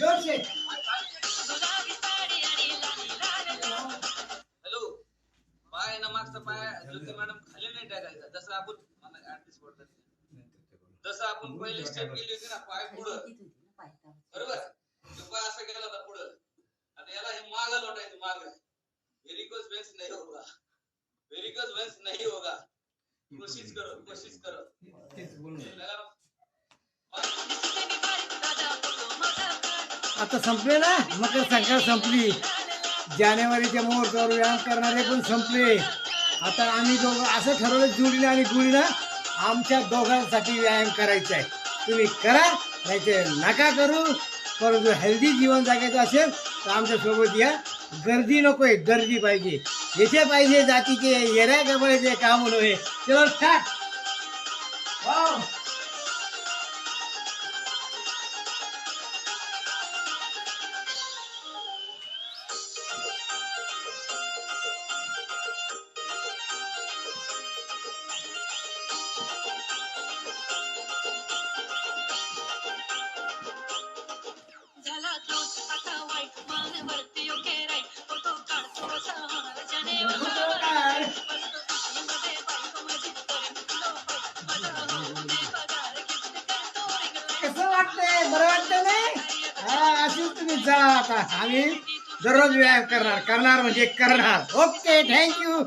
जोर से हॅलो पाय ना मागचा पाय ज्योती मॅडम खाली नाही टाकायचा जसं आपण जसं आपण पहिले स्टेप केली होती ना पाय पुढं बरोबर तो पाय असं गेला होता पुढं आता याला हे माग लोटायचं माग व्हेरिकोज वेन्स नहीं होगा व्हेरिकोज वेन्स नहीं होगा कोशिश करो आता संपले ना मकर संक्रांत संपली जानेवारीच्या मुहूर्तावर व्यायाम करणारे पण संपले आता आम्ही दोघं असं ठरवलं जुळीने आणि गुळीनं आमच्या दोघांसाठी व्यायाम करायचा आहे तुम्ही करा नाही ते नका करू परंतु हेल्दी जीवन जगायचं असेल तर आमच्यासोबत या गर्दी नको आहे गर्दी पाहिजे येथे पाहिजे जातीचे येऱ्या गबळेचे काम नव्हे चलो स्टार्ट वाव कसं वाटतंय बरं वाटतं नाही हा अशीच तुम्ही जा आता आम्ही दररोज व्यायाम करणार म्हणजे करणार ओके थँक्यू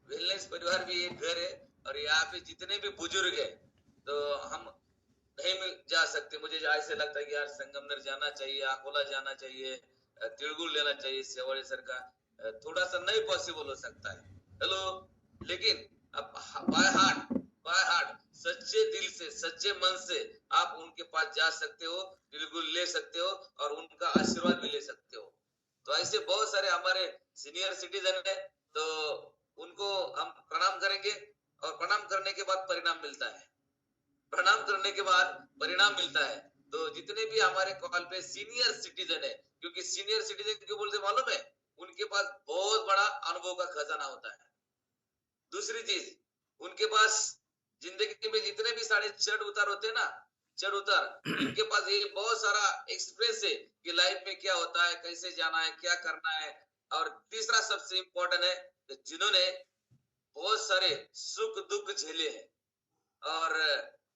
वेलनेस परिवार भी एक घर है और यहाँ पे जितने भी बुजुर्ग है तो हम नहीं मिल जा सकते मुझे ऐसे लगता है कि यार संगमनेर जाना चाहिए अकोला जाना चाहिए तिलगुल लेना चाहिए सेवाड़े सर का थोड़ा सा नहीं पॉसिबल हो सकता है हेलो लेकिन अब बाय हार्ट सच्चे दिल से सच्चे मन से आप उनके पास जा सकते हो तिलगुल ले सकते हो और उनका आशीर्वाद भी ले सकते हो तो ऐसे बहुत सारे हमारे सीनियर सिटीजन है तो उनको हम प्रणाम करेंगे और प्रणाम करने के बाद परिणाम मिलता है प्रणाम करने के बाद परिणाम मिलता है तो जितने भी हमारे कॉल पे सीनियर सिटीजन है क्योंकि सीनियर सिटीजन क्यों बोलते मालूम है उनके पास बहुत बड़ा अनुभव का खजाना होता है दूसरी चीज उनके पास जिंदगी में जितने भी सारे चढ़ उतार होते हैं ना चढ़ उतार इनके पास ये बहुत सारा एक्सपीरियंस है कि लाइफ में क्या होता है कैसे जाना है क्या करना है और तीसरा सबसे इम्पोर्टेंट है जिन्होंने बहुत सारे सुख दुख झेले हैं और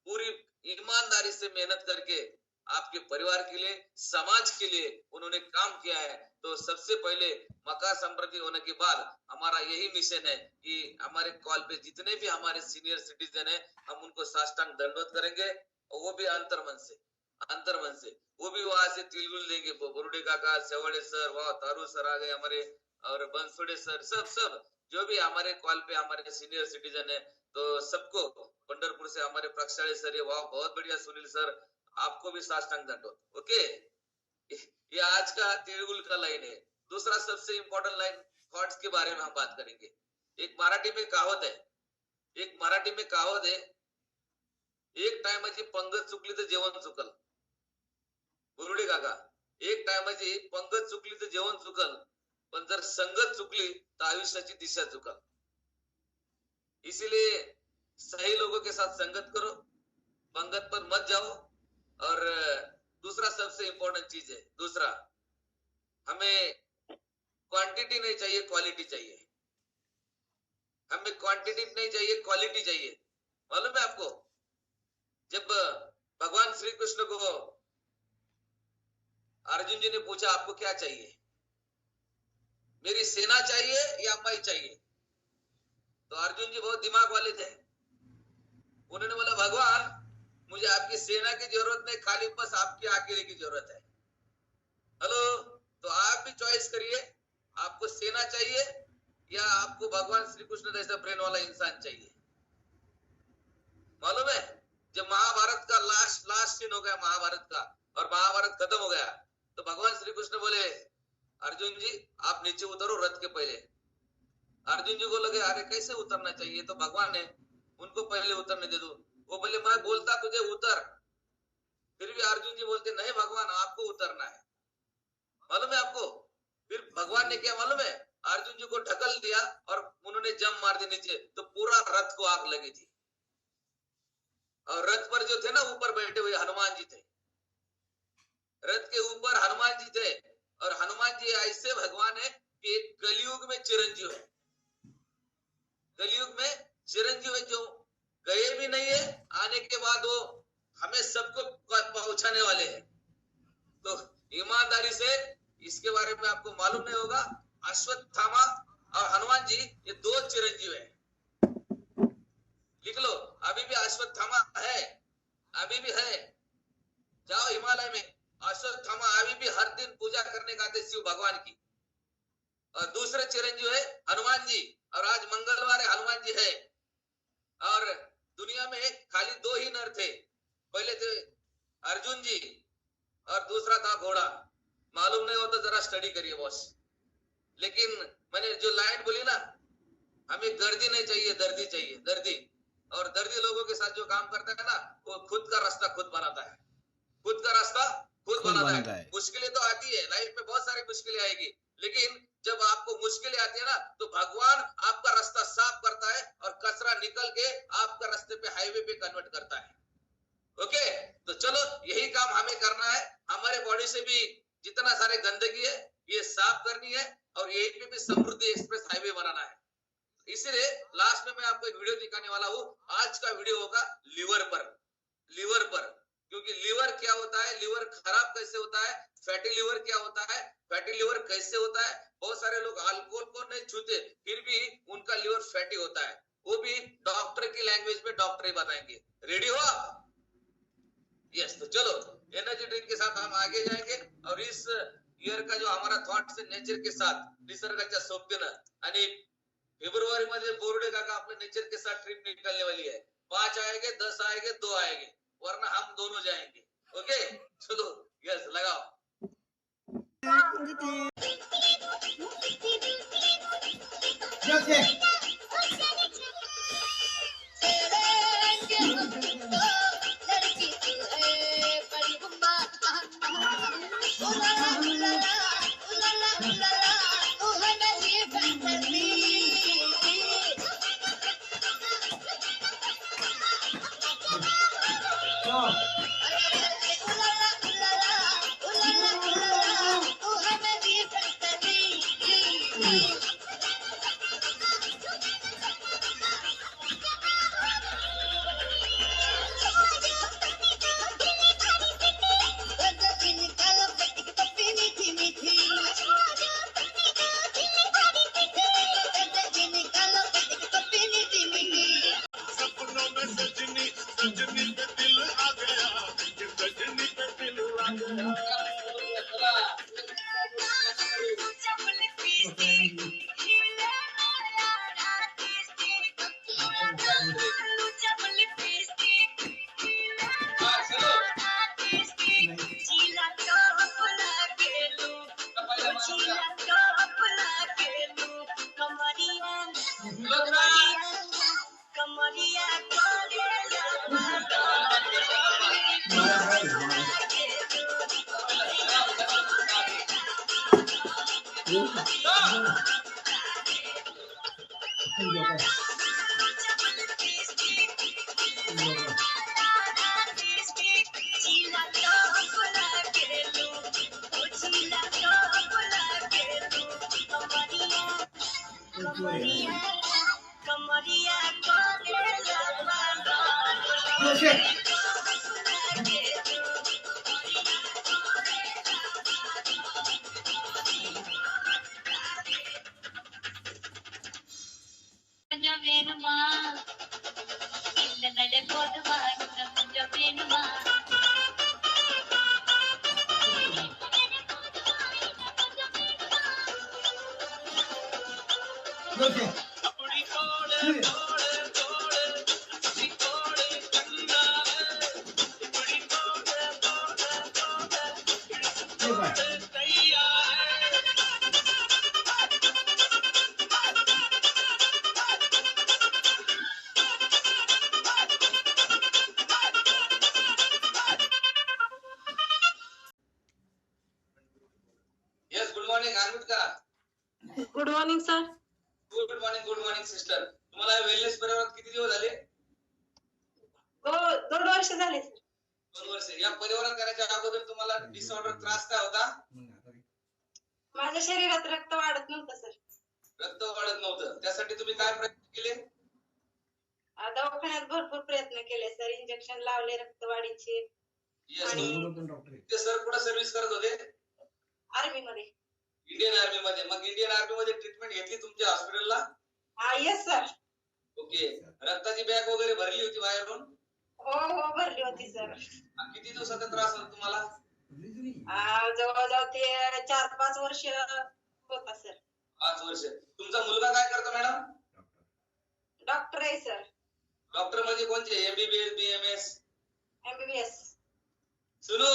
पूरी ईमानदारी से मेहनत करके आपके परिवार के लिए समाज के लिए उन्होंने काम किया है तो सबसे पहले मकर संक्रांति होने के बाद हमारा यही मिशन है कि हमारे कॉल पे जितने भी हमारे सीनियर सिटीजन है हम उनको साष्टांग दंडवत करेंगे और वो भी अंतर्मन से वो भी वहां से तिलगुल देंगे बुरुडे काका सेवाड़े सर वाह तारू सर आ गए हमारे और बंसुड़े सर सब जो भी हमारे कॉल पे हमारे सीनियर सिटीजन है तो सबको पंढरपुर से हमारे प्रक्षालय सर है वाह बहुत बढ़िया सुनील सर आपको भी साष्टांग दंडवत ओके ये आज का तिलगुल का लाइन है दूसरा सबसे इम्पोर्टेंट लाइन थॉट्स के बारे में हम बात करेंगे एक मराठी में कहावत है एक टायमाची पंगत चुकली तर जेवण चुकल बुरुडे काका एक टायमाची पंगत चुकली तर जेवण चुकल पण जर संगत चुकली तर आयुष्याची दिशा चुकल इसीलिए सही लोगों के साथ संगत करो पंगत पर मत जाओ और दूसरा सबसे इम्पोर्टेंट चीज है दूसरा हमें क्वांटिटी नहीं चाहिए क्वालिटी चाहिए हमें क्वांटिटी नहीं चाहिए क्वालिटी चाहिए मालूम है आपको जब भगवान श्री कृष्ण को अर्जुन जी ने पूछा आपको क्या चाहिए मेरी सेना चाहिए या मैं चाहिए तो अर्जुन जी बहुत दिमाग वाले थे उन्होंने बोला भगवान मुझे आपकी सेना की जरूरत नहीं खाली बस आपकी अकेले की जरूरत है हेलो तो आप भी चॉइस करिए आपको सेना चाहिए या आपको भगवान श्री कृष्ण जैसा ब्रेन वाला इंसान चाहिए मालूम है जब महाभारत का लास्ट सीन हो गया महाभारत का और महाभारत खत्म हो गया तो भगवान श्री कृष्ण बोले अर्जुन जी आप नीचे उतरो रथ के पहले अर्जुन जी को लगे अरे कैसे उतरना चाहिए तो भगवान ने उनको पहले उतरने दे दो वो बोले मैं बोलता तुझे उतर फिर भी अर्जुन जी बोलते नहीं भगवान आपको उतरना है मालूम है आपको फिर भगवान ने क्या मालूम है, अर्जुन जी को ढकल दिया और उन्होंने जम मार दी नीचे, तो पूरा रथ को आग लगी थी। और रथ पर जो थे ना, ऊपर बैठे हुए हनुमान जी थे, रथ के ऊपर हनुमान जी थे। और हनुमान जी ऐसे भगवान है कि कलयुग में चिरंजीव है, कलयुग में चिरंजीव है, जो गए भी नहीं है, आने के बाद वो हमें सबको पहुंचाने वाले हैं। तो ईमानदारी से, इसके बारे में आपको मालूम नहीं होगा, अश्वत्थामा और हनुमान जी ये दो चिरंजीव है। लिख लो, अभी भी अश्वत्थामा है, अभी भी है। जाओ हिमालय में, अश्वत्थामा अभी भी हर दिन पूजा करने का आते शिव भगवान की। और दूसरे चिरंजीव है हनुमान जी, और आज मंगलवार है, हनुमान जी है। और दुनिया में खाली दो ही नर थे, पहले थे अर्जुन जी और दूसरा था घोड़ा। मालूम नहीं हो तो जरा स्टडी करिए बॉस। लेकिन मैंने जो लाइन बोली ना, हमें गर्दी नहीं चाहिए, दर्दी चाहिए, दर्दी। और दर्दी लोगों के साथ जो काम करता है ना, वो खुद का रास्ता खुद बनाता है, खुद का रास्ता खुद बनाता है। मुश्किलें तो आती है लाइफ में, बहुत सारी मुश्किलें आएगी, लेकिन जब आपको मुश्किलें आती है ना, तो भगवान आपका रास्ता साफ करता है और कचरा निकल के आपका रास्ते पे, हाईवे पे कन्वर्ट करता है। ओके, तो चलो यही काम हमें करना है। हमारे बॉडी से भी जितना सारे गंदगी है ये साफ करनी है, और यही पे भी समृद्धि एक्सप्रेस हाईवे बनाना है। इसीलिए लास्ट में मैं आपको एक वीडियो दिखाने वाला हूँ। आज का वीडियो होगा लिवर पर, लिवर पर। क्योंकि लिवर क्या होता है, लिवर खराब कैसे होता है, फैटी लिवर क्या होता है, फैटी लिवर कैसे होता है। बहुत सारे लोग अल्कोहल को नहीं छूते, फिर भी उनका लिवर फैटी होता है। वो भी डॉक्टर की लैंग्वेज में डॉक्टर ही बताएंगे। रेडी हो आप? यस, तो चलो एनर्जी ड्रिंक के साथ हम आगे जाएंगे। और इस ईयर का जो हमारा थॉट्स है नेचर के साथ, निसर्गाच्या सोबतीनं, आणि फेब्रुवारी मध्ये बोर्डे काका अपने नेचर के साथ ट्रिप निकलने वाली है। 5 आएंगे, 10 आएंगे, 2 आएंगे, वरना हम दोनों जाएंगे। ओके, चलो यस लगाओ। यस, गुड मॉर्निंग अमित का। Good morning sir. Good morning sister. तुम्हाला वेलनेस परिवारात किती दिवस झाले? 2 वर्ष झाले सर. 2 वर्ष. या परिवारात करायच्या अगोदर तुम्हाला डिसऑर्डर त्रास काय होता? माझ्या शरीरात रक्त वाढत नव्हतं सर. रक्त वाढत नव्हतं. त्यासाठी तुम्ही काय प्रयत्न केले? दवाखान्यात भरपूर प्रयत्न केले सर. इंजेक्शन लावले रक्त वाढीचे. येस. आणि ते सर कुठे सर्व्हिस करत होते? आर्मी मध्ये. इंडियन आर्मी मध्ये. मग इंडियन आर्मी मध्ये ट्रीटमेंट घेतली तुमच्या हॉस्पिटलला? Yes sir. ओके. रक्ताची बॅग वगैरे भरली होती बाहेरून? हो भरली होती सर. किती दिवसाचा त्रास होता तुम्हाला? जवळजवळ ते 4-5 वर्ष होता सर. 5 वर्ष. तुमचा मुलगा काय करतो मॅडम? डॉक्टर आहे सर. डॉक्टर म्हणजे कोणते? MBBS, BMS? एमबीबीएस. सुनो,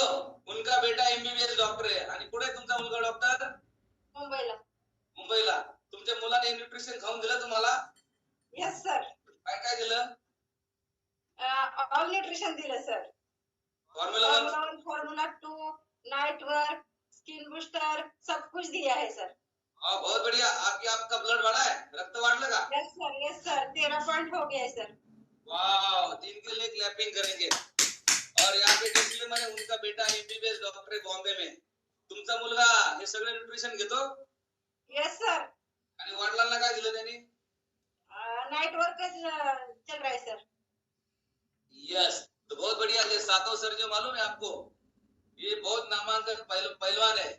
उनका बेटा एमबीबीएस डॉक्टर आहे. आणि कुठे तुमचा मुलगा डॉक्टर? मुंबईला. मुंबईला. तुमच्या मुलाने न्यूट्रिशन खाऊन दिलं तुम्हाला? Yes sir. काय काय दिलं? ऑल न्यूट्रिशन दिलं sir. Formula 1, formula 2, night work, skin booster, सब कुछ दिया है सर. हाँ बहुत बढ़िया. आपका ब्लड बढ़ा है? रक्त वाढलं का? यस सर 13 पॉइंट हो गया है सर. वाह, इनके लिए क्लैपिंग करेंगे. और यहाँ पे डिस्प्ले में उनका बेटा एमबीबीएस डॉक्टर है बॉम्बे में. तुमचा मुलगा हे सगळे न्यूट्रिशन घेतो? Yes sir. आणि वडिलांना काय दिलं त्यांनी? नाइट वर्क चल रहा है सर. यस. तो बहुत बढ़िया. ये सातों सर जो मालूम है आपको, ये बहुत नामांकित पहलवान है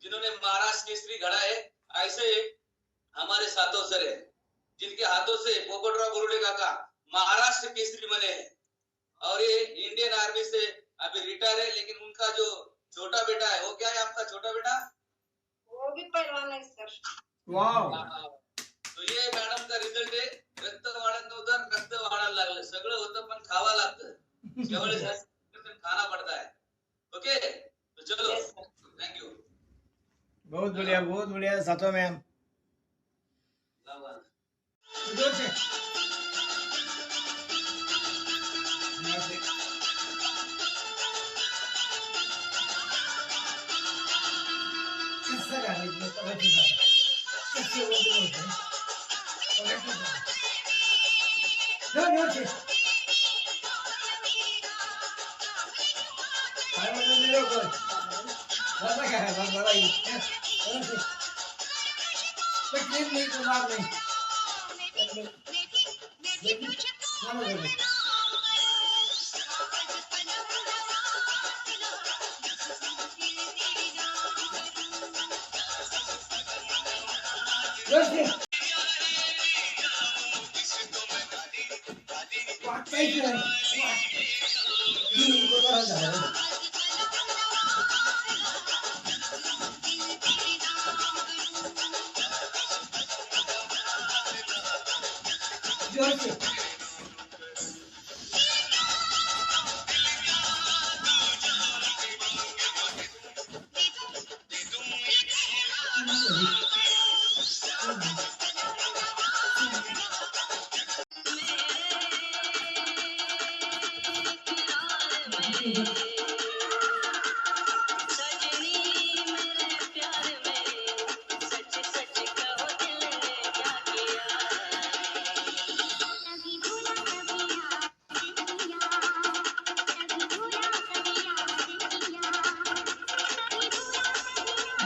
जिन्होंने महाराष्ट्र केसरी घड़ा है. ऐसे हमारे सातों सर है जिनके हाथों से पोपटराव बोरुडे काका महाराष्ट्र केसरी बने हैं. और ये इंडियन आर्मी से अभी रिटायर है. लेकिन उनका जो छोटा बेटा है, वो क्या है आपका छोटा बेटा? वो भी पहलवान है सर. वाव. तो ये मॅडम का रिझल्ट आहे. रक्त वाढत नव्हतं, रक्त वाढायला लागलं. सगळं होतं पण खावा लागतं. खाना पड़ता है. ओके. तो चलो. Thank you. बहुत बढ़िया सातों मैम. जोर से. किस्सा गाने में पता चला. किस्से वो भी होते हैं. जोर से. काय म्हणतो मी लोक? बरं काय बरं जोर से. तकलीफ नहीं कुमार नहीं. मानो बोले. जोर से. कैसे है? को तो रहा है. जोर से.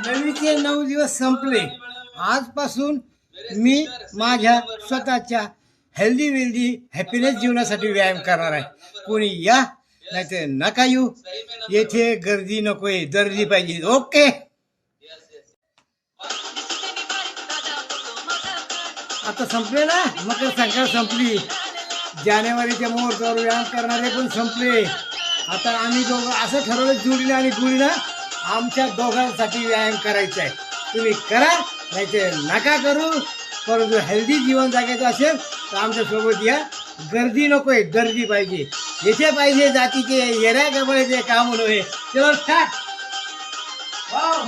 नवीचे 9 दिवस संपले. आजपासून मी माझ्या स्वतःच्या हेल्दी वेल्दी हॅपीनेस जीवनासाठी व्यायाम करणार आहे. कोणी या नाही तर नका येऊ. येथे गर्दी नकोय, दर्दी पाहिजे. ओके. आता संपले ना, मकर संक्रांत संपली. जानेवारीच्या मुहूर्तावर व्यायाम करणारे पण संपले. आता आम्ही दोघं असं ठरवलं जोडीने आणि गुळीनं आमच्या दोघांसाठी व्यायाम करायचा आहे. तुम्ही करा नाही ते नका करू. परंतु हेल्दी जीवन जगायचं असेल तर आमच्यासोबत या. गर्दी नकोय, गर्दी पाहिजे. येथे पाहिजे जातीचे येऱ्या गबळीचे काम नव्हे. चलो स्टार्ट. वाव.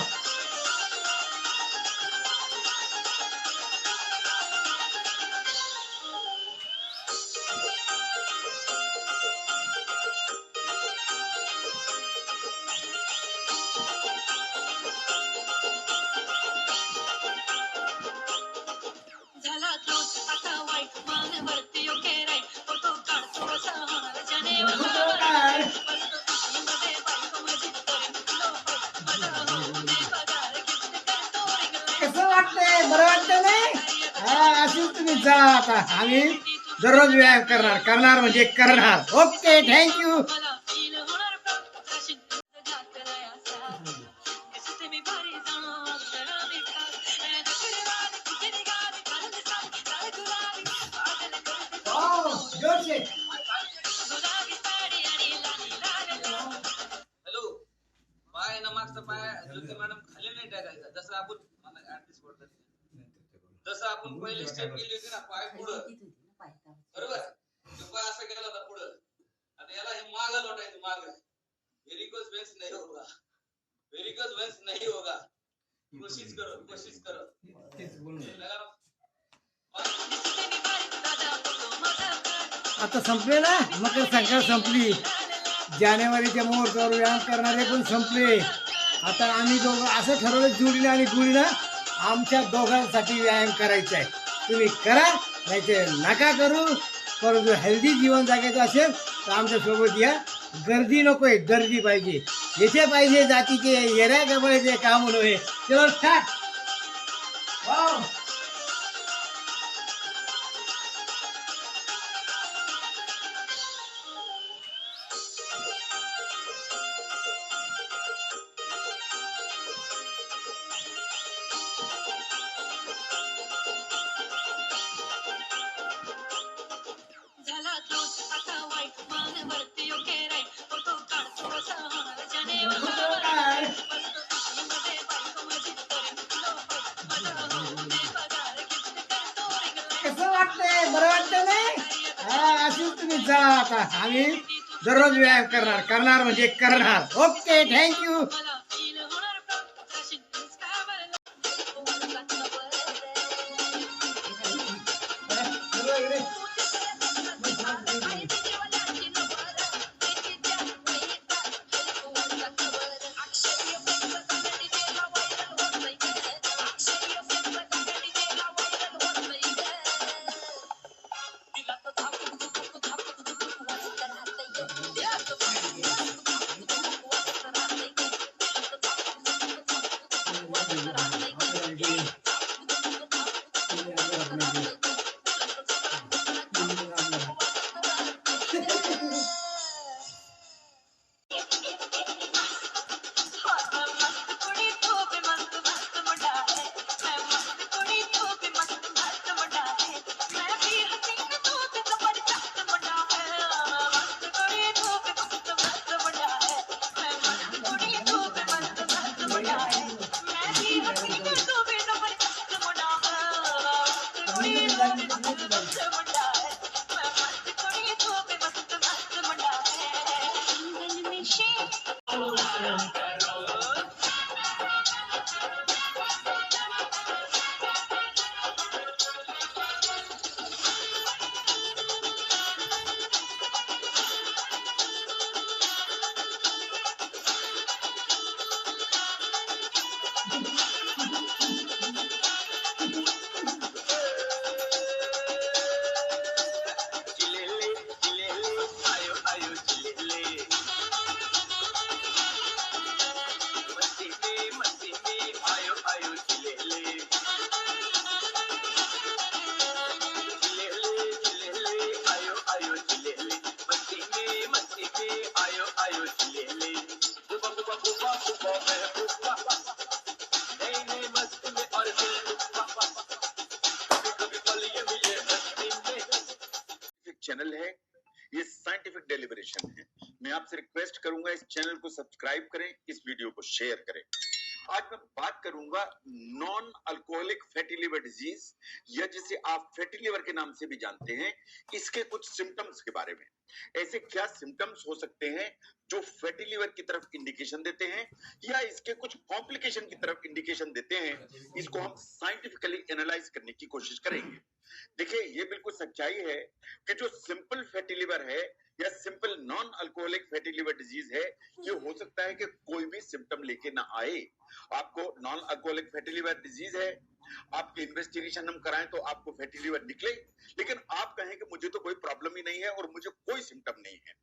तुम्ही जा आता. आम्ही दररोज व्यायाम करणार म्हणजे करणार. Okay, thank you. जोरशे. हॅलो, पाय ना मागचा पाय ज्योती मॅडम खाली नाही टाकायचा. जसं आपण पहिले स्टेप केली होती ना, पाय पुढं, बरोबर, तो पाय असं केला होता पुढं, आणि याला हे माग लोटायचं. माग व्हेरिकोज वेन्स नाही होगा, व्हेरिकोज वेन्स नाही होगा. कोशिश करो. आता संपले ना, मकर संक्रांत संपली. जानेवारीच्या मुहूर्तावर व्यायाम करणारे पण संपले. आता आम्ही दोघं असं ठरवलं, जुळीनं आणि गुळीनं आमच्या दोघांसाठी व्यायाम करायचा आहे. तुम्ही करा, नाही ते नका करू. परंतु हेल्दी जीवन जगायचं असेल तर आमच्या सोबत या. गर्दी नको आहे, गर्दी पाहिजे. येथे पाहिजे जातीचे येऱ्या गबळीचे काम नव्हे. चलो स्टार्ट. वाव. कसं वाटतंय? बरं वाटतंय नाही? हा, अशीच तुम्ही जा आता. आम्ही दररोज व्यायाम करणार म्हणजे करणार. Okay, thank you. चैनल है, ये साइंटिफिक डेलिब्रेशन है. मैं आपसे रिक्वेस्ट करूंगा इस चैनल को सब्सक्राइब करें, इस वीडियो को शेयर करें. आज मैं बात करूंगा non alcoholic fatty liver disease, या जिसे आप फैटी लिवर के नाम से भी जानते हैं, इसके कुछ सिम्टम्स के बारे में. ऐसे क्या सिम्टम्स हो सकते हैं जो फैटी लिवर की तरफ इंडिकेशन देते हैं, या इसके कुछ कॉम्प्लिकेशन की तरफ इंडिकेशन देते हैं. इसको हम साइंटिफिकली एनालाइज करने की कोशिश करेंगे. देखिए, ये बिल्कुल सच्चाई है कि जो सिंपल फैटी लिवर है या simple non alcoholic fatty liver disease है, ये हो सकता है कि कोई भी सिम्टम लेके ना आए. आपको non alcoholic fatty liver disease है, आपकी इन्वेस्टिगेशन हम कराएं तो आपको फैटी लिवर निकले, लेकिन आप कहें कि मुझे तो कोई प्रॉब्लम ही नहीं है और मुझे कोई सिम्टम नहीं है.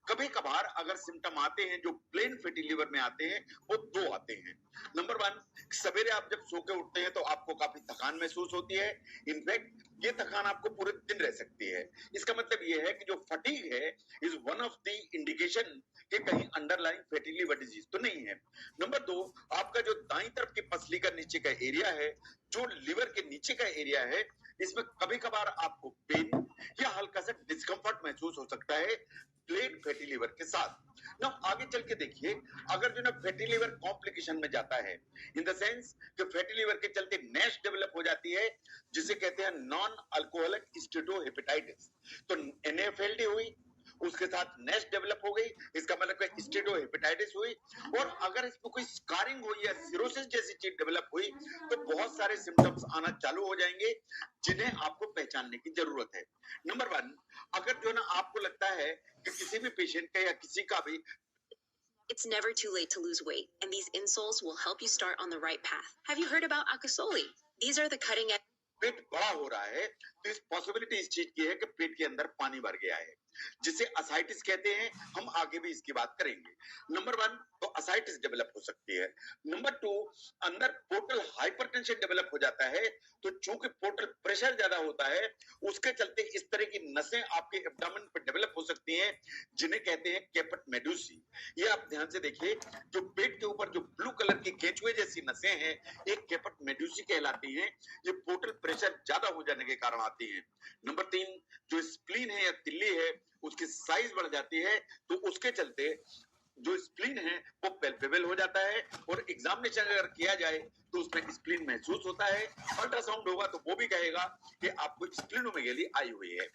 कभी कभार अगर सिम्टम आते हैं जो प्लेन फैटी लिवर में आते हैं, वो दो आते हैं. नंबर 1 सवेरे आप जब सो के उठते हैं तो आपको काफी थकान महसूस होती है। इनफैक्ट ये थकान आपको पूरे दिन रह सकती है। इसका मतलब ये है कि जो फटीग है is one of the indication कि कहीं अंडरलाइंग फैटी लिवर डिजीज तो नहीं है। नंबर 2, आपका जो दाईं तरफ की पसली का नीचे का एरिया है, जो लिवर के नीचे का एरिया है, इसमें कभी कभार आपको पेन या हल्का सा डिस्कम्फर्ट महसूस हो सकता है प्लेन फैटी लिवर के साथ। ना आगे चल के देखिए, अगर जो ना फैटी लिवर कॉम्प्लिकेशन में जाता है, इन द सेंस कि फैटी लिवर के चलते नैश डेवलप हो जाती है, जिसे कहते हैं नॉन अल्कोहलिक स्टेटोहेपेटाइटिस। तो एनएफएलडी हुई, उसके साथ नैश डेवलप हो गई, इसका मतलब है स्टेटोहेपेटाइटिस हुई। और अगर इसमें कोई स्कारिंग हुई या सिरोसिस जैसी चीज डेवलप हुई तो बहुत सारे सिम्टम्स आना चालू हो जाएंगे जिन्हें आपको पहचानने की जरूरत है। नंबर 1, अगर जो ना आपको लगता है कि किसी भी पेशेंट का या किसी का भी It's never too late to lose weight, and these insoles will help you start on the right path. Have you heard about Akasoli? These are the cutting edge. पेट बड़ा हो रहा है तो इस पॉसिबिलिटी इस चीज की है कि पेट के अंदर पानी भर गया है, जिसे असाइटिस कहते हैं। हम आगे भी इसकी बात करेंगे। नंबर 1 तो असाइटिस डेवलप हो सकती है। नंबर 2, अंदर पोर्टल हाइपरटेंशन डेवलप हो जाता है। तो चूंकि पोर्टल प्रेशर ज्यादा होता है, उसके चलते इस तरह की नसें आपके एब्डोमेन पर डेवलप हो सकती हैं, जिन्हें कहते हैं कैपेट मेडुसी। ये आप ध्यान से देखिए, जो पेट के ऊपर जो ब्लू कलर की केंचुए जैसी नसें हैं, एक कैपेट मेडुसी कहलाती हैं। ये पोर्टल प्रेशर ज्यादा हो जाने के कारण आती है। नंबर 3, जो स्प्लीन है या तिल्ली है, उसकी साइज बढ़ जाती है, तो उसके चलते जो स्प्लीन है वो पेल्पेबल हो जाता है। और एग्जामिनेशन अगर किया जाए तो उसमें स्प्लीन महसूस होता है। अल्ट्रासाउंड होगा तो वो भी कहेगा कि आपको स्प्लीनोमेगेली आई हुई है।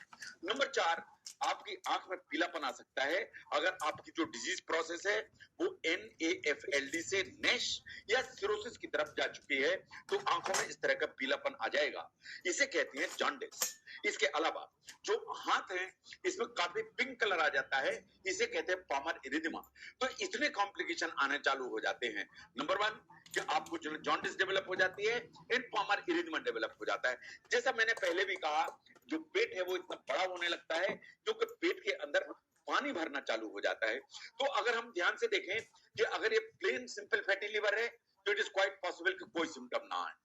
नंबर 4, आपकी आंख में पीलापन आ सकता है अगर आपकी जो डिजीज प्रोसेस है वो NAFLD से नैश या सिरोसिस की तरफ जा चुकी है, तो आंखों में इस तरह का पीलापन आ जाएगा। इसे कहते हैं जॉन्डिस। इसके अलावा जो हाथ है इसमें काफी पिंक कलर आ जाता है, इसे कहते हैं पामर इरिदिमा। तो इतने कॉम्प्लिकेशन आने चालू हो जाते हैं। नंबर 1 कि आपको जो जॉन्डिस डेवलप हो जाती है, इन पामर इरिदिमा डेवलप हो जाता है। जैसा मैंने पहले भी कहा, जो पेट है वो इतना बड़ा होने लगता है क्योंकि पेट के अंदर पानी भरना चालू हो जाता है। तो अगर हम ध्यान से देखें कि अगर ये प्लेन सिंपल फैटी लिवर है तो इट इज क्वाइट पॉसिबल कि कोई सिम्टम ना आए,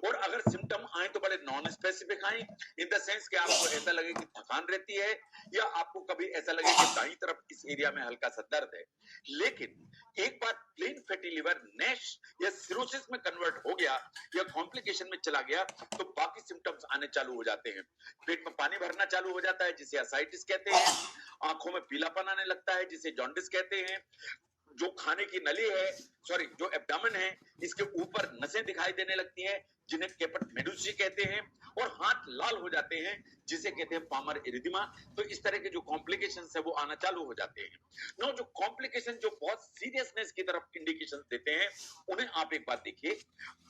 और अगर सिम्टम आए तो बड़े नॉन स्पेसिफिक आए, इन द सेंस कि आपको ऐसा लगे कि थकान रहती है, या आपको कभी ऐसा लगे कि दाईं तरफ इस एरिया में हल्का सा दर्द है। लेकिन एक बार प्लेन फैटी लिवर नैश या सिरोसिस में कन्वर्ट हो गया या कॉम्प्लिकेशन में चला गया तो बाकी सिम्टम्स आने चालू हो जाते हैं। पेट में पानी भरना चालू हो जाता है, जिसे असाइटिस कहते हैं। आंखों में पीलापन आने लगता है, जिसे जॉन्डिस कहते हैं। जो खाने की नली है, सॉरी जो एब्डोमेन है, इसके ऊपर नसें दिखाई देने लगती हैं, जिन्हें कैपेट मेडुसी कहते हैं। और हाथ लाल हो जाते हैं, जिसे कहते हैं पामर इरिदिमा। तो इस तरह के जो कॉम्प्लिकेशंस है वो आना चालू हो जाते हैं। नो, जो कॉम्प्लिकेशन जो बहुत सीरियसनेस की तरफ इंडिकेशन देते हैं, उन्हें आप एक बात देखिए।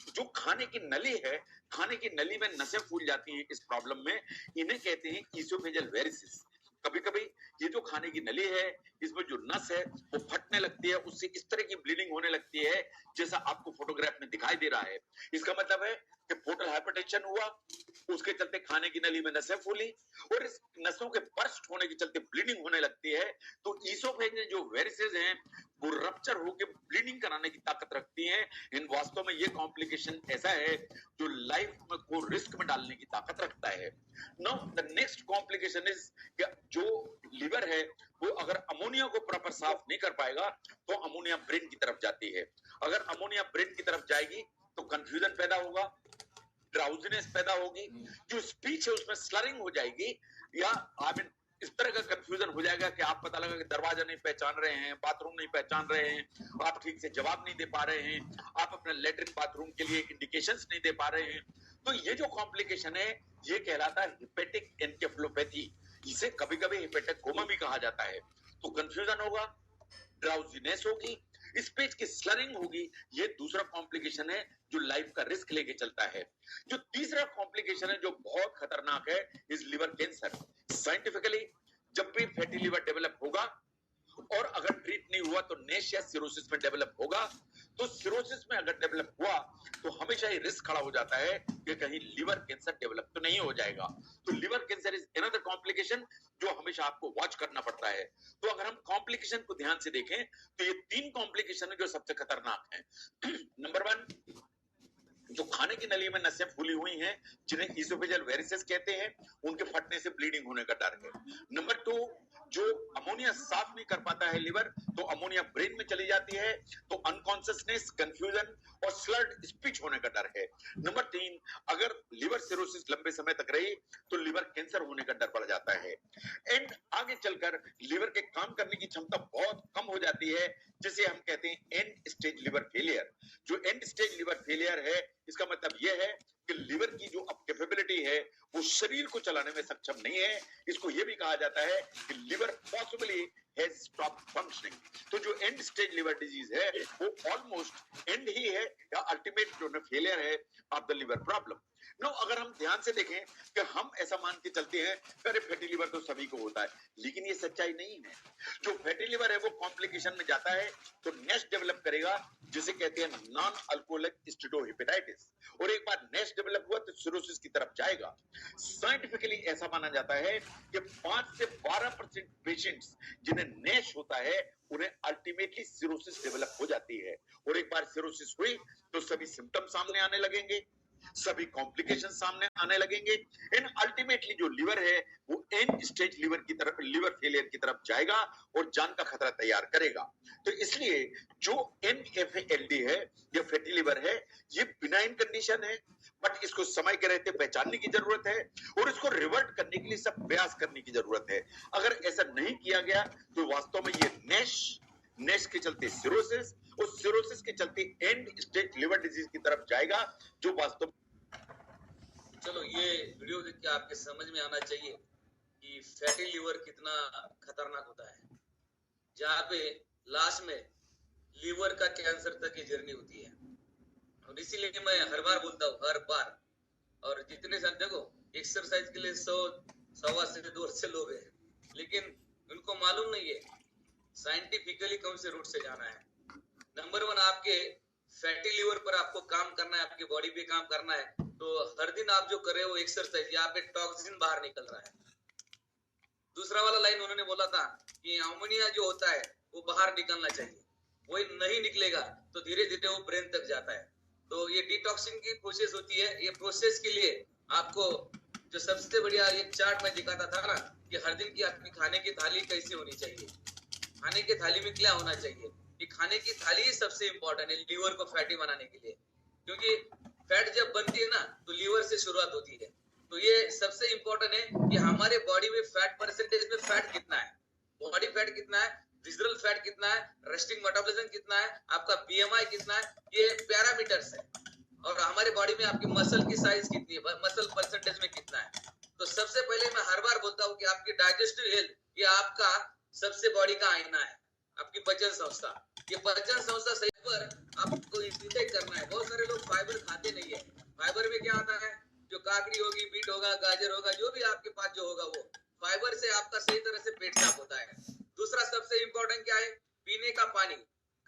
जो खाने की नली है, खाने की नली में नसें फूल जाती हैं, इस प्रॉब्लम में इन्हें कहते हैं ईसोफेजियल वेरिसिस। कभी कभी ये जो खाने की नली है, इसमें जो नस है वो फटने लगती है, उससे इस तरह की ब्लीडिंग होने लगती है जैसा आपको फोटोग्राफ में दिखाई दे रहा है। इसका मतलब है कि पोर्टल हाइपरटेंशन हुआ, उसके चलते खाने की नली में नसें फूली, और इस नसों के बर्स्ट होने के चलते ब्लीडिंग होने लगती है। तो ईसोफेजियल जो वेरिसेस हैं वो रप्चर होकर ब्लीडिंग कराने की ताकत रखती हैं। इन वास्तव में ये कॉम्प्लिकेशन ऐसा है जो लाइफ में को रिस्क में डालने की ताकत रखता है। Now the next complication is जो लिवर है वो अगर अमोनिया को प्रॉपर साफ नहीं कर पाएगा तो अमोनिया ब्रेन की तरफ जाती है। अगर अमोनिया ब्रेन की तरफ जाएगी तो कंफ्यूजन पैदा होगा, ड्राउजीनेस पैदा होगी, जो स्पीच है उसमें स्लरिंग हो जाएगी, या इस तरह का कंफ्यूजन हो जाएगा कि आप पता लगा कि दरवाजा नहीं पहचान रहे हैं, बाथरूम नहीं पहचान रहे हैं, आप ठीक से जवाब नहीं दे पा रहे हैं, आप अपने लेटरिन बाथरूम के लिए इंडिकेशंस नहीं दे पा रहे हैं। तो ये जो कॉम्प्लिकेशन है ये कहलाता है हिपेटिक एन्केफेलोपैथी। इसे कभी कभी हिपेटिक कोमा भी कहा जाता है। तो कंफ्यूजन होगा, ड्राउजीनेस होगी, स्पीच की स्लरिंग होगी। ये दूसरा कॉम्प्लिकेशन है जो लाइफ का रिस्क लेके चलता है। जो तीसरा कॉम्प्लिकेशन है जो बहुत खतरनाक है इज लिवर कैंसर। साइंटिफिकली जब भी फैटी लिवर डेवलप होगा और अगर ट्रीट नहीं हुआ तो नैश या सिरोसिस में डेवलप होगा। तो सिरोसिस में अगर डेवलप हुआ तो हमेशा ही रिस्क खड़ा हो जाता है कि कहीं लिवर कैंसर डेवलप तो नहीं हो जाएगा। तो liver cancer is another complication जो हमेशा आपको वॉच करना पड़ता है। तो अगर हम कॉम्प्लिकेशन को ध्यान से देखें तो ये 3 कॉम्प्लिकेशन है जो सबसे खतरनाक है। नंबर 1 जो खाने की नली में नसें फूली हुई हैं, जिन्हें इसोफेजियल वेरिसेस कहते हैं, उनके फटने से ब्लीडिंग होने का डर है। नंबर 2, जो अमोनिया साफ नहीं कर पाता है लिवर, तो अमोनिया ब्रेन में चली जाती है, तो अनकॉन्शियसनेस, कंफ्यूजन और स्लर्ड स्पीच होने का डर है। नंबर 3, अगर लिवर सिरोसिस लंबे समय तक रही तो लिवर कैंसर होने का डर बढ़ जाता है। एंड आगे चलकर लिवर के काम करने की क्षमता बहुत कम हो जाती है, जिसे हम कहते हैं एंड स्टेज लिवर फेलियर। जो एंड स्टेज लिवर फेलियर है, इसका मतलब यह है कि लिवर की जो अब कैपेबिलिटी है वो शरीर को चलाने में सक्षम नहीं है। इसको यह भी कहा जाता है कि liver possibly has stopped functioning. तो जो एंड स्टेज लिवर डिजीज है वो ऑलमोस्ट एंड ही है या अल्टीमेट जो फेलियर है of the liver problem. No, अगर हम ध्यान से देखें कि हम ऐसा मान के चलते हैं कि अरे फैटी लिवर तो सभी को होता है, लेकिन ये सच्चाई नहीं है। जो फैटी लिवर है वो कॉम्प्लिकेशन में जाता है तो नेक्स्ट डेवलप करेगा, जिसे कहते हैं नॉन अल्कोहलिक स्टीटोहेपेटाइटिस, और एक बार नेक्स्ट डेवलप हुआ तो सिरोसिस की तरफ जाएगा। साइंटिफिकली ऐसा माना जाता है कि 5 से 12% पेशेंट्स जिन्हें नेश होता है उन्हें अल्टीमेटली सिरोसिस डेवलप हो जाती है, और एक बार सिरोसिस हुई तो सभी सिम्टम सामने आने लगेंगे, सभी कॉम्प्लिकेशन सामने आने लगेंगे, एंड अल्टीमेटली जो लिवर है वो एंड स्टेज लिवर की तरफ, लिवर फेलियर की तरफ जाएगा और जान का खतरा तैयार करेगा। तो इसलिए जो NFALD है या फैटी लिवर है, ये बिनाइन कंडीशन है, बट इसको समय के रहते पहचानने की जरूरत है और इसको रिवर्ट करने के लिए सब प्रयास करने की जरूरत है। अगर ऐसा नहीं किया गया तो वास्तव में ये नेश के चलते सिरोसिस और सिरोसिस के चलते एंड स्टेज लिवर डिजीज की तरफ जाएगा, जो वास्तव। चलो, ये वीडियो देख के आपके समझ में आना चाहिए कि फैटी लिवर कितना खतरनाक होता है, जहाँ पे लास्ट में लिवर का कैंसर तक की जर्नी होती है। और इसीलिए मैं हर बार बोलता हूँ, हर बार, और जितने साथ देखो एक्सरसाइज के लिए 100-1.25 से 2 लोग हैं, लेकिन उनको मालूम नहीं है साइंटिफिकली कौन से रूट से जाना है। नंबर 1, आपके फैटी लिवर पर आपको काम करना है, आपकी बॉडी पे काम करना है, तो हर दिन आप जो कर रहे हो एक्सरसाइज, यहाँ पे टॉक्सिन बाहर निकल रहा है। दूसरा वाला लाइन उन्होंने बोला था कि अमोनिया जो होता है वो बाहर निकलना चाहिए, वही नहीं निकलेगा तो धीरे धीरे वो ब्रेन तक जाता है। तो ये डिटॉक्सिंग की प्रोसेस होती है। ये प्रोसेस के लिए आपको जो सबसे बढ़िया एक चार्ट में दिखाता था ना कि हर दिन की आपकी खाने की थाली कैसी होनी चाहिए, खाने की थाली में क्या होना चाहिए, कि खाने की थाली ही सबसे इंपॉर्टेंट है लिवर को फैटी बनाने के लिए, क्योंकि फैट जब बनती है ना तो लिवर से शुरुआत होती है। तो ये सबसे इंपॉर्टेंट है कि हमारे बॉडी में फैट परसेंटेज में फैट कितना है, बॉडी फैट कितना है, विजरल फैट कितना है, रेस्टिंग मेटाबॉलिज्म कितना है, आपका BMI कितना है, ये पैरामीटर्स है। और हमारे बॉडी में आपकी मसल की साइज कितनी है, मसल परसेंटेज में कितना है। तो सबसे पहले मैं हर बार बोलता हूँ कि आपकी डाइजेस्टिव हेल्थ ये आपका सबसे बॉडी का आईना है, आपकी पाचन संस्था। ये पाचन संस्था सही पर आपको इंटेक करना है। बहुत सारे लोग फाइबर खाते नहीं है। फाइबर में क्या आता है, जो काकड़ी होगी, बीट होगा, गाजर होगा, जो भी आपके पास जो होगा वो फाइबर से आपका सही तरह से पेट साफ होता है। दूसरा सबसे इंपॉर्टेंट क्या है, पीने का पानी।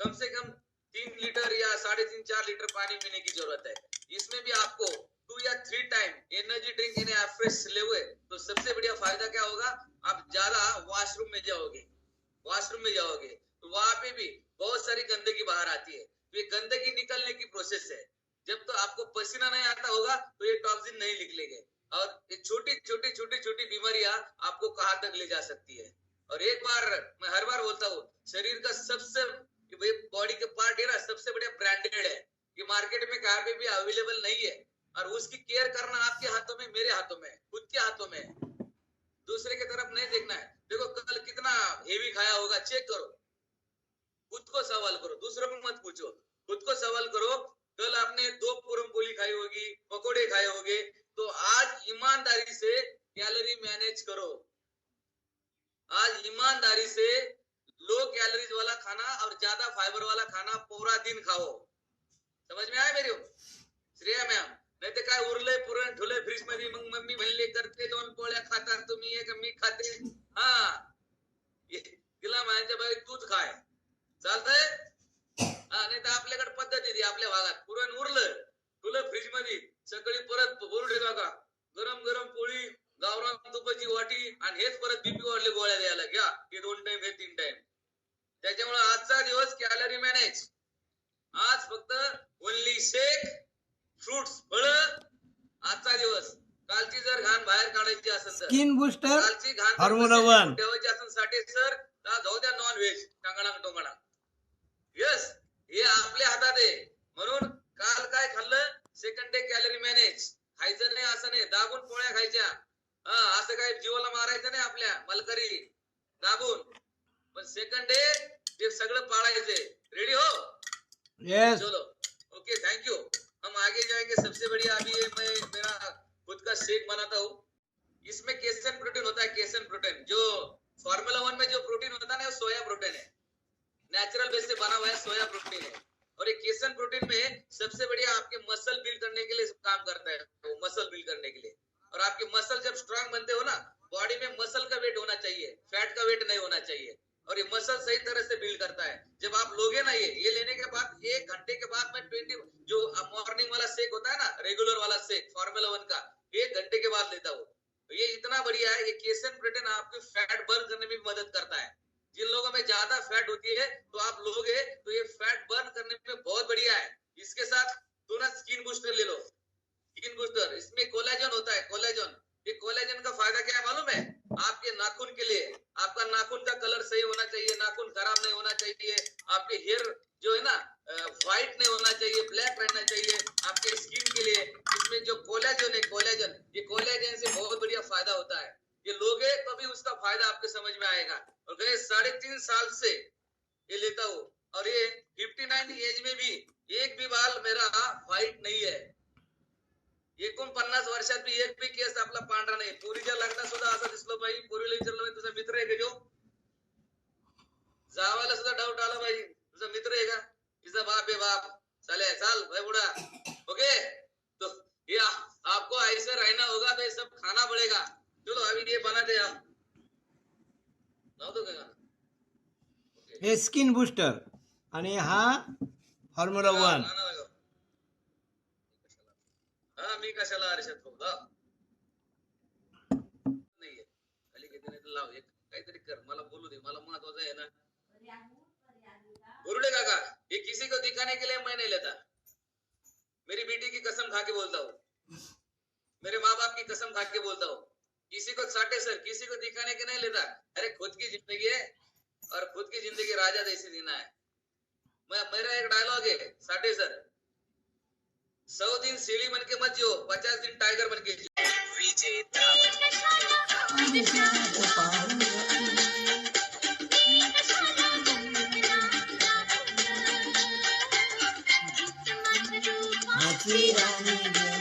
कम से कम 3 लीटर या 3.5-4 लीटर पानी पीने की जरूरत है। इसमें भी आपको 2 या 3 टाइम एनर्जी ड्रिंक इन्हें आप फ्रेश ले हुए तो सबसे बढ़िया फायदा क्या होगा, आप ज्यादा वॉशरूम में जाओगे, तो वहां पे भी बहुत सारी गंदगी बाहर आती है। तो ये गंदगी निकलने की प्रोसेस है। जब तो आपको पसीना नहीं आता होगा तो ये टॉक्सिन नहीं निकलेंगे, और ये छोटी बीमारियां आपको कहां तक ले जा सकती है। और एक बार मैं हर बार बोलता हूँ, शरीर का सबसे बॉडी के पार्ट है ना, सबसे बढ़िया ब्रांडेड है, ये मार्केट में कहीं पे भी अवेलेबल नहीं है। और उसकी केयर करना आपके हाथों में, मेरे हाथों में, खुद के हाथों में, दूसरे की तरफ नहीं देखना है। देखो कल कितना हेवी खाया होगा, चेक करो, खुद को सवाल करो, दूसरों को मत पूछो, खुद को सवाल करो। कल आपने 2 पूरम पोली खाई होगी, पकोड़े खाए होंगे, तो आज ईमानदारी से कैलोरी मैनेज करो। आज ईमानदारी से लो कैलोरीज वाला खाना और ज्यादा फाइबर वाला खाना पूरा दिन खाओ। समझ में आया मेरे श्रेया मॅम? नाही तर काय उरलंय पुरण ठुलंय फ्रीज मध्ये, मग मम्मी म्हणले करते 2 पोळ्या खाता तुम्ही, एक मी खाते, हा तिला म्हणायचं बाई तूच खाय, चालतंय? हा, नाही तर आपल्याकडे पद्धती ती आपल्या भागात, पुरण उरलं ठुलं फ्रीज मध्ये, सकाळी परत बोलू ठेवा का गरम पोळी, गावरान तुपाची वाटी, आणि हेच परत बीपी वाढले गोळ्या द्यायला घ्या, हे 2 टाइम हे 3 टाइम। त्याच्यामुळे आजचा दिवस कॅलरी मॅनेज। आज फक्त ओनली शेक, फ्रुट्स फळ आजचा दिवस, कालची जर घाण बाहेर काढायची असेल तर, स्किन बुस्टर कालची घाण फॉर्म्युला जर 1 ठेवायची असेल साठी सर, तर जाऊ द्या नॉन व्हेज टांगणांग टोंगणांग. यस, हे आपल्या हातात आहे. म्हणून काल काय खाल्लं, सेकंड डे कॅलरी मॅनेज खायचं नाही, असं नाही दाबून पोळ्या खायच्या. असं काय जीवाला मारायचं नाही आपल्या मलकरी दाबून, पण सेकंड डे ते सगळं पाळायचंय. रेडी हो? यस. चलो ओके, थैंक यू. हम आगे जाएंगे. सबसे बढ़िया अभी ये मैं मेरा खुद का शेक बनाता हूँ. इसमें केसन प्रोटीन होता है, केसन प्रोटीन. जो फॉर्मूला 1 में जो प्रोटीन होता है ना, वो सोया प्रोटीन है, नेचुरल बेस से बना हुआ है, सोया प्रोटीन है. और ये केसन प्रोटीन में सबसे बढ़िया आपके मसल बिल्ड करने के लिए काम करता है, वो मसल बिल्ड करने के लिए. और आपके मसल जब स्ट्रांग बनते हो ना, बॉडी में मसल का वेट होना चाहिए, फैट का वेट नहीं होना चाहिए. और ये मसल सही तरह से बिल्ड करता है. जब आप लोगे ना, ये लेने के बाद 1 घंटे के बाद मैं 20 जो मॉर्निंग वाला शेक होता है ना, रेगुलर वाला शेक फॉर्मूला 1 का, 1 घंटे के बाद लेता हूँ. ये इतना बढ़िया है. ये केसन प्रोटीन आपके फैट बर्न करने में भी मदद करता है. जिन लोगों में ज्यादा फैट होती है, तो आप लोगे तो ये फैट बर्न करने में बहुत बढ़िया है. इसके साथ तुरंत स्किन बूस्टर ले लो. स्किन बूस्टर, इसमें कोलेजन होता है, कोलेजन. ये कोलेजन का फायदा क्या है मालूम है? आपके नाखून के लिए, आपका नाखून का कलर सही होना चाहिए, नाखून खराब नहीं होना चाहिए, आपके हेयर जो है ना व्हाइट नहीं होना चाहिए, ब्लैक रहना चाहिए. आपके स्किन के लिए इसमें जो कोलेजन है, कोलेजन, ये कोलेजन से बहुत बढ़िया फायदा होता है. ये लोगे तो भी उसका फायदा आपके समझ में आएगा. और गए 3.5 साल से ये लेता हूँ, और ये 59 एज में भी एक भी बाल मेरा व्हाइट नहीं है. 49 वर्षात भी एक भी केस आपला पांढरा नाही. पोरीच्या लग्नात सुद्धा असं दिसलो बाई, पोरीला विचारलं तुझा मित्र आहे का जो, जावायला सुद्धा डाऊट आला बाई तुझा मित्र आहे का, तिचा बाप आहे बाप. चले चाल भाई बुढ़ा. ओके, तो ये आपको ऐसे रहना होगा, तो ये सब खाना पड़ेगा. चलो अभी ये बनाते हैं हम. लाव दो का हे स्किन बुस्टर आणि हा फॉर्म्युला 1. हा, मी कशाला आरशात बघतो नाहीये. खाली किती नाही तर लाव, एक काहीतरी कर, मला बोलू दे, मला महत्वाचं आहे ना. गुरुडे काका, ये किसी को दिखाने के लिए मैं नहीं लेता. मेरी बेटी की कसम खा के बोलता हूँ, मेरे माँ बाप की कसम खा के बोलता हूँ. किसी को साटे सर, किसी को दिखाने के नहीं लेता. अरे खुद की जिंदगी है, और खुद की जिंदगी राजा जैसी जीना है. मेरा एक डायलॉग है साटे सर, 100 दिन सीढ़ी बन के मत जियो, 50 दिन टाइगर बन के जियो. विजेता हाची राणी